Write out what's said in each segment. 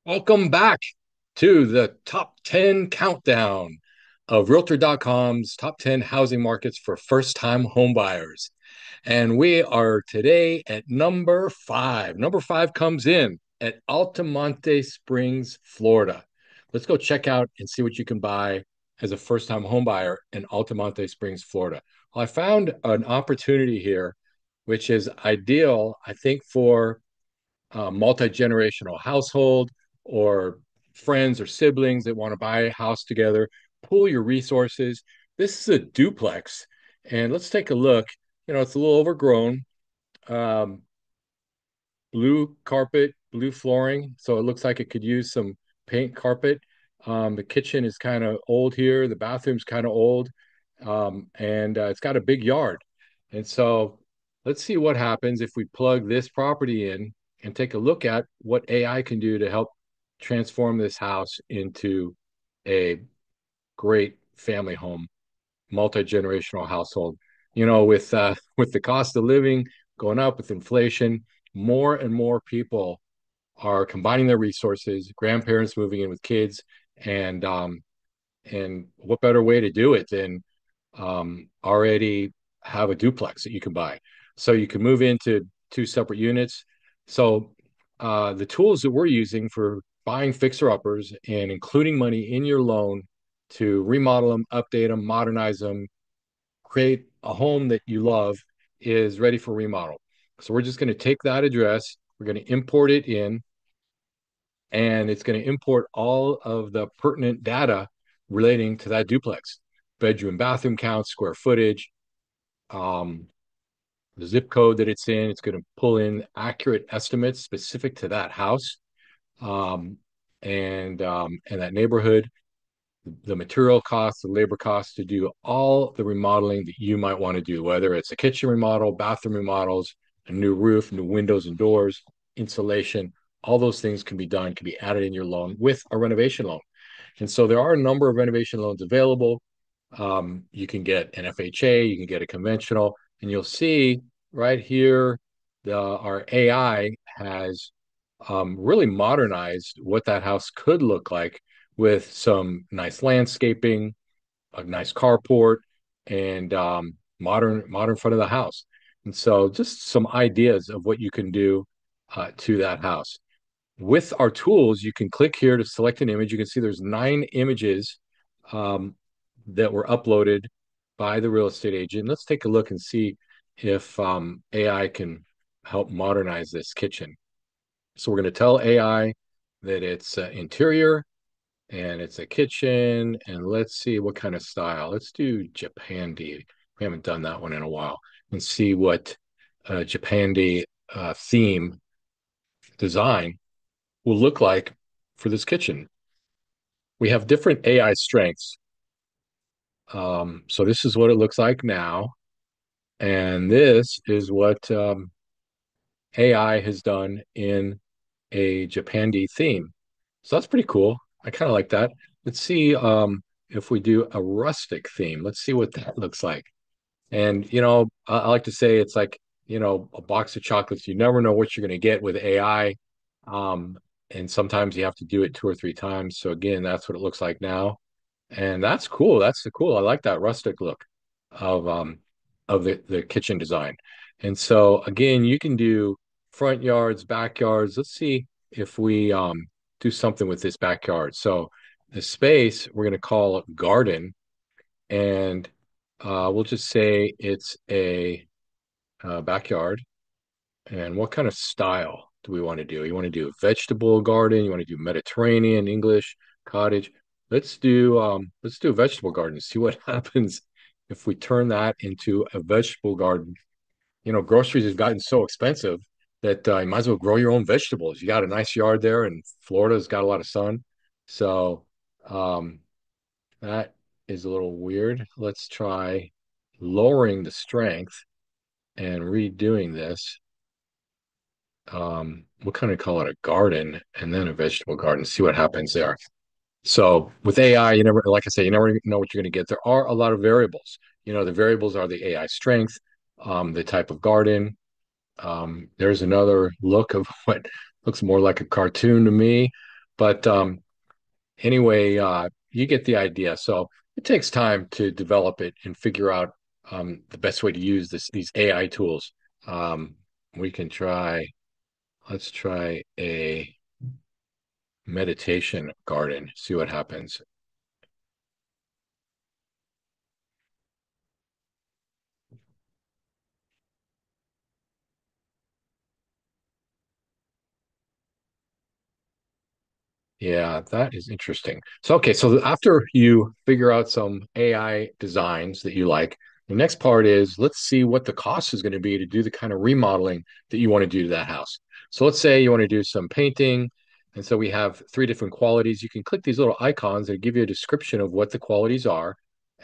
Welcome back to the top 10 countdown of Realtor.com's top 10 housing markets for first-time homebuyers. And we are today at number five. Number five comes in at Altamonte Springs, Florida. Let's go check out and see what you can buy as a first-time homebuyer in Altamonte Springs, Florida. Well, I found an opportunity here, which is ideal, I think, for multi-generational household or friends or siblings that want to buy a house together. Pool your resources. This is a duplex, and let's take a look. It's a little overgrown. um, Blue carpet, blue flooring, so it looks like it could use some paint carpet. The kitchen is kind of old here. The bathroom's kind of old, and it's got a big yard. And so let's see what happens if we plug this property in and take a look at what AI can do to help transform this house into a great family home, multi-generational household. With the cost of living going up with inflation, more and more people are combining their resources, grandparents moving in with kids, and what better way to do it than already have a duplex that you can buy. So you can move into two separate units. So the tools that we're using for buying fixer uppers and including money in your loan to remodel them, update them, modernize them, create a home that you love is ready for remodel. So we're just going to take that address, we're going to import it in, and it's going to import all of the pertinent data relating to that duplex: bedroom, bathroom count, square footage, um, the zip code that it's in. It's going to pull in accurate estimates specific to that house, um, and that neighborhood, the material costs, the labor costs to do all the remodeling that you might want to do, whether it's a kitchen remodel, bathroom remodels, a new roof, new windows and doors, insulation. All those things can be done, can be added in your loan with a renovation loan. And so there are a number of renovation loans available. You can get an FHA, you can get a conventional, and you'll see right here, our AI has really modernized what that house could look like with some nice landscaping, a nice carport, and modern front of the house. And so, just some ideas of what you can do to that house. With our tools, you can click here to select an image. You can see there's 9 images um, that were uploaded by the real estate agent. Let's take a look and see if AI can help modernize this kitchen. So we're going to tell AI that it's interior and it's a kitchen, and let's see what kind of style. Let's do Japandi. We haven't done that one in a while. And see what Japandi theme design will look like for this kitchen. We have different AI strengths. So this is what it looks like now, and this is what AI has done in a Japandi theme. So that's pretty cool. I kind of like that. Let's see if we do a rustic theme. Let's see what that looks like. And I like to say it's like a box of chocolates. You never know what you're going to get with AI, um, and sometimes you have to do it two or three times. So again, that's what it looks like now, and that's cool. That's the cool. I like that rustic look of um of the kitchen design. And so again, you can do front yards, backyards. Let's see if we do something with this backyard. So the space we're going to call garden, and we'll just say it's a backyard. And what kind of style do we want to do? You want to do a vegetable garden? You want to do Mediterranean, English, cottage? Let's do a vegetable garden. See what happens if we turn that into a vegetable garden. Groceries have gotten so expensive that you might as well grow your own vegetables. You got a nice yard there, and Florida's got a lot of sun. So um, that is a little weird. Let's try lowering the strength and redoing this. We'll kind of call it a garden and then a vegetable garden, see what happens there. So with AI, you never, like I say, you never know what you're going to get. There are a lot of variables. The variables are the AI strength, the type of garden. There's another look of what looks more like a cartoon to me. But anyway, you get the idea. So it takes time to develop it and figure out the best way to use these AI tools. Um, we can try, let's try a meditation garden, see what happens. Yeah, that is interesting. So, okay, so after you figure out some AI designs that you like, the next part is let's see what the cost is going to be to do the kind of remodeling that you want to do to that house. So, let's say you want to do some painting. And so we have three different qualities. You can click these little icons that give you a description of what the qualities are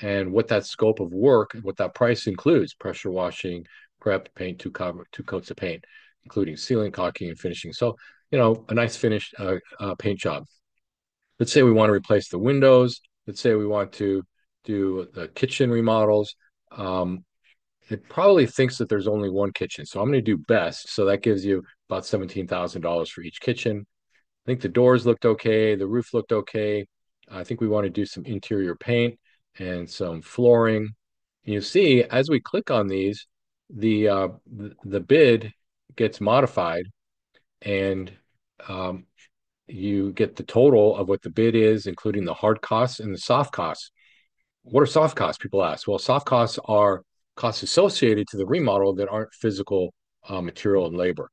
and what that scope of work, what that price includes: pressure washing, prep, paint, two coats of paint, including sealing, caulking, and finishing. So, a nice finished paint job. Let's say we want to replace the windows. Let's say we want to do the kitchen remodels. Um, it probably thinks that there's only one kitchen. So I'm going to do best. So that gives you about $17,000 for each kitchen. I think the doors looked okay. The roof looked okay. I think we want to do some interior paint and some flooring. And you see, as we click on these, the bid gets modified, and um, you get the total of what the bid is, including the hard costs and the soft costs. What are soft costs? People ask. Well, soft costs are costs associated to the remodel that aren't physical material and labor.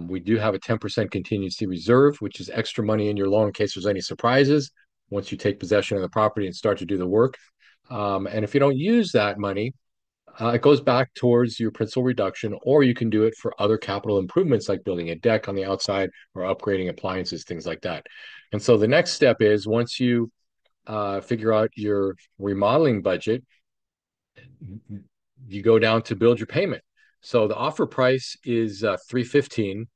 We do have a 10% contingency reserve, which is extra money in your loan in case there's any surprises once you take possession of the property and start to do the work. And if you don't use that money, it goes back towards your principal reduction, or you can do it for other capital improvements like building a deck on the outside or upgrading appliances, things like that. And so the next step is once you figure out your remodeling budget, you go down to build your payment. So the offer price is 315,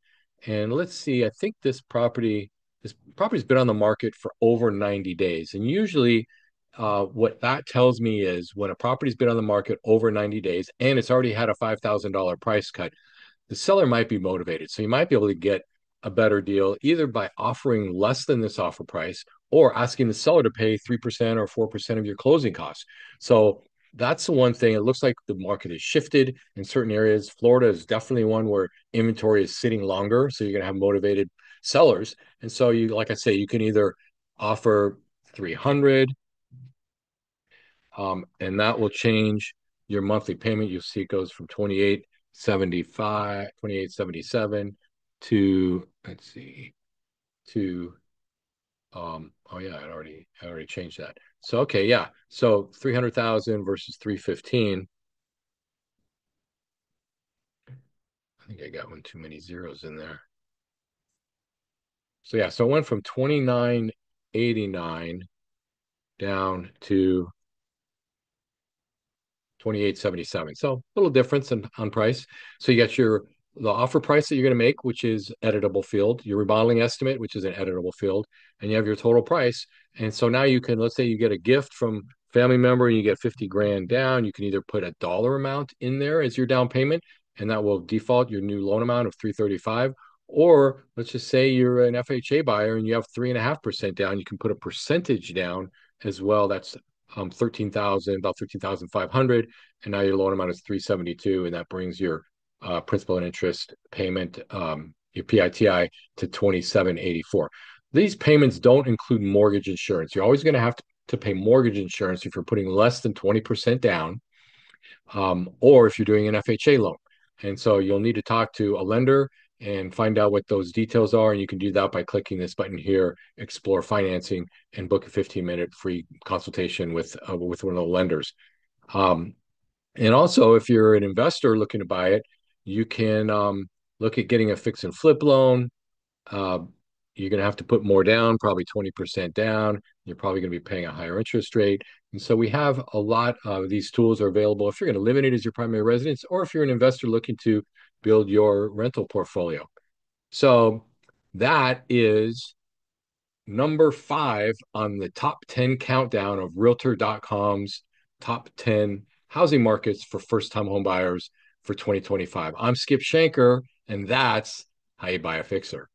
and let's see. I think this property's been on the market for over 90 days, and usually. What that tells me is when a property's been on the market over 90 days and it's already had a $5,000 price cut, the seller might be motivated. So you might be able to get a better deal either by offering less than this offer price or asking the seller to pay 3% or 4% of your closing costs. So that's the one thing. It looks like the market has shifted in certain areas. Florida is definitely one where inventory is sitting longer. So you're going to have motivated sellers. And so like I say, you can either offer 300, and that will change your monthly payment. You'll see it goes from 2877 to, let's see, to oh yeah, I already changed that. So okay, yeah. So 300,000 versus 315. I think I got one too many zeros in there. So yeah, so it went from 2989 down to 2877. So a little difference on price. So you got the offer price that you're going to make, which is editable field, your remodeling estimate, which is an editable field, and you have your total price. And so now you can, let's say you get a gift from family member and you get 50 grand down, you can either put a dollar amount in there as your down payment, and that will default your new loan amount of 335. Or let's just say you're an FHA buyer and you have 3.5% down, you can put a percentage down as well. That's 13,000, about 13,500, and now your loan amount is 372, and that brings your principal and interest payment, your PITI, to 2784. These payments don't include mortgage insurance. You're always going to have to pay mortgage insurance if you're putting less than 20% down, or if you're doing an FHA loan. And so you'll need to talk to a lender and find out what those details are. And you can do that by clicking this button here, Explore Financing, and book a 15-minute free consultation with one of the lenders. Um, and also, if you're an investor looking to buy it, you can look at getting a fix and flip loan. Uh, you're going to have to put more down, probably 20% down. You're probably going to be paying a higher interest rate. And so we have a lot of these tools are available if you're going to live in it as your primary residence, or if you're an investor looking to build your rental portfolio. So that is number 5 on the top 10 countdown of Realtor.com's top 10 housing markets for first-time home buyers for 2025. I'm Skip Shanker, and that's how you buy a fixer.